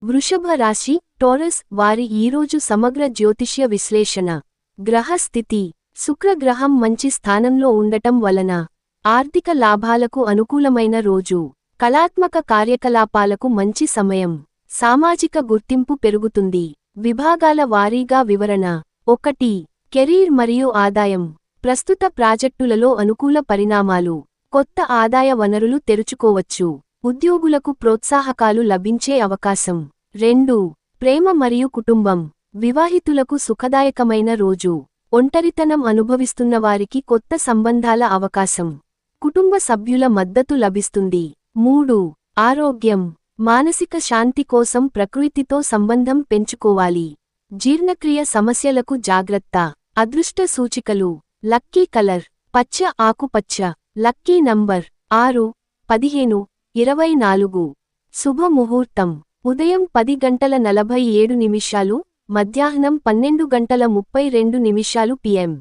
వృషభ రాశి టోరస్ వారి ఈరోజు సమగ్ర జ్యోతిష్య విశ్లేషణ. గ్రహ స్థితి. శుక్రగ్రహం మంచి స్థానంలో ఉండటం వలన ఆర్థిక లాభాలకు అనుకూలమైన రోజు. కళాత్మక కార్యకలాపాలకు మంచి సమయం. సామాజిక గుర్తింపు పెరుగుతుంది. విభాగాల వారీగా వివరణ. 1. కెరీర్ మరియు ఆదాయం. ప్రస్తుత ప్రాజెక్టులలో అనుకూల పరిణామాలు. కొత్త ఆదాయ వనరులు తెరుచుకోవచ్చు. ఉద్యోగులకు ప్రోత్సాహకాలు లభించే అవకాశం. 2. ప్రేమ మరియు కుటుంబం. వివాహితులకు సుఖదాయకమైన రోజు. ఒంటరితనం అనుభవిస్తున్నవారికి కొత్త సంబంధాల అవకాశం. కుటుంబ సభ్యుల మద్దతు లభిస్తుంది. 3. ఆరోగ్యం. మానసిక శాంతి కోసం ప్రకృతితో సంబంధం పెంచుకోవాలి. జీర్ణక్రియ సమస్యలకు జాగ్రత్త. అదృష్ట సూచికలు. లక్కీ కలర్ పచ్చ ఆకుపచ్చ. Lucky number 6, 15, 24. శుభ ముహూర్తం ఉదయం 10:47, మధ్యాహ్నం 12:32 PM.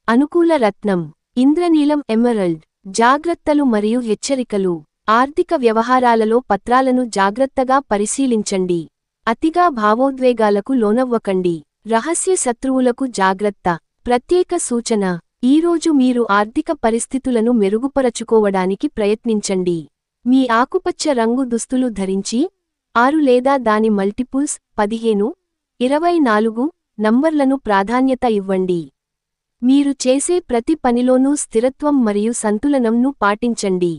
అనుకూల రత్నం ఇంద్రనీలం ఎమరల్డ్. జాగ్రత్తలు మరియు హెచ్చరికలు. ఆర్థిక వ్యవహారాలలో పత్రాలను జాగ్రత్తగా పరిశీలించండి. అతిగా భావోద్వేగాలకు లోనవ్వకండి. రహస్య శత్రువులకు జాగ్రత్త. ప్రత్యేక సూచన. ఈరోజు మీరు ఆర్థిక పరిస్థితులను మెరుగుపరచుకోవడానికి ప్రయత్నించండి. మీ ఆకుపచ్చ రంగు దుస్తులు ధరించి 6 లేదా దాని మల్టిపుల్స్ 15, 24 నంబర్లను ప్రాధాన్యత ఇవ్వండి. మీరు చేసే ప్రతి పనిలోనూ స్థిరత్వం మరియు సంతులనంను పాటించండి.